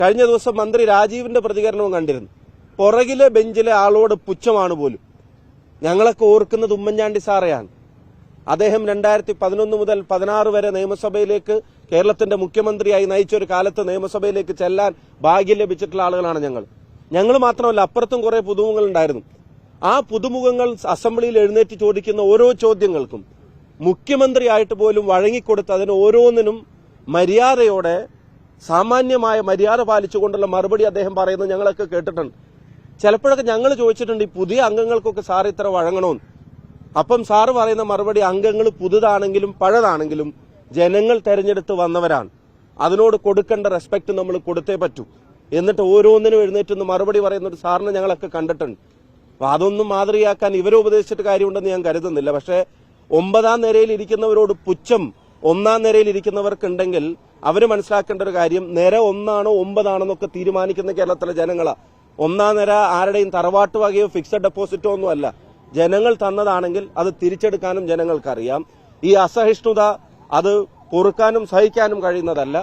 കഴിഞ്ഞ ദിവസം മന്ത്രി രാജീവിന്റെ പ്രതികരണവും കണ്ടിരുന്നു. പുറകിലെ ബെഞ്ചിലെ ആളോട് പുച്ഛമാണ് പോലും. ഞങ്ങളൊക്കെ ഓർക്കുന്നത് ഉമ്മൻചാണ്ടി സാറെയാണ്. അദ്ദേഹം 2011 മുതൽ 16 വരെ നിയമസഭയിലേക്ക് കേരളത്തിന്റെ മുഖ്യമന്ത്രിയായി നയിച്ച ഒരു കാലത്ത് നിയമസഭയിലേക്ക് ചെല്ലാൻ ഭാഗ്യം ലഭിച്ചിട്ടുള്ള ആളുകളാണ് ഞങ്ങൾ മാത്രമല്ല, അപ്പുറത്തും കുറെ പുതുമുഖങ്ങൾ ഉണ്ടായിരുന്നു. ആ പുതുമുഖങ്ങൾ അസംബ്ലിയിൽ എഴുന്നേറ്റ് ചോദിക്കുന്ന ഓരോ ചോദ്യങ്ങൾക്കും മുഖ്യമന്ത്രിയായിട്ട് പോലും വഴങ്ങിക്കൊടുത്ത് അതിന് ഓരോന്നിനും മര്യാദയോടെ സാമാന്യമായ മര്യാദ പാലിച്ചുകൊണ്ടുള്ള മറുപടി അദ്ദേഹം പറയുന്നത് ഞങ്ങളൊക്കെ കേട്ടിട്ടുണ്ട്. ചിലപ്പോഴൊക്കെ ഞങ്ങൾ ചോദിച്ചിട്ടുണ്ട്, ഈ പുതിയ അംഗങ്ങൾക്കൊക്കെ സാർ ഇത്ര വഴങ്ങണമെന്ന്. അപ്പം സാറ് പറയുന്ന മറുപടി, അംഗങ്ങൾ പുതുതാണെങ്കിലും പഴയതാണെങ്കിലും ജനങ്ങൾ തെരഞ്ഞെടുത്ത് വന്നവരാണ്, അതിനോട് കൊടുക്കേണ്ട റെസ്പെക്ട് നമ്മൾ കൊടുത്തേ പറ്റൂ. എന്നിട്ട് ഓരോന്നിനും എഴുന്നേറ്റൊന്ന് മറുപടി പറയുന്ന ഒരു സാറിനെ ഞങ്ങളൊക്കെ കണ്ടിട്ടുണ്ട്. അപ്പൊ അതൊന്നും മാതൃകയാക്കാൻ ഇവരെ ഉപദേശിച്ചിട്ട് കാര്യമുണ്ടെന്ന് ഞാൻ കരുതുന്നില്ല. പക്ഷേ 9ാം നിരയിൽ ഇരിക്കുന്നവരോട് പുച്ഛം 1ാം നിരയിൽ ഇരിക്കുന്നവർക്കുണ്ടെങ്കിൽ അവർ മനസ്സിലാക്കേണ്ട ഒരു കാര്യം, നിര 1 ആണോ 9 ആണെന്നൊക്കെ തീരുമാനിക്കുന്ന കേരളത്തിലെ ജനങ്ങളാ. 1ാം നിര ആരുടെയും തറവാട്ട് വകയോ ഫിക്സഡ് ഡെപ്പോസിറ്റോ ഒന്നുമല്ല. ജനങ്ങൾ തന്നതാണെങ്കിൽ അത് തിരിച്ചെടുക്കാനും ജനങ്ങൾക്കറിയാം. ഈ അസഹിഷ്ണുത അത് പൊറുക്കാനും സഹിക്കാനും കഴിയുന്നതല്ല.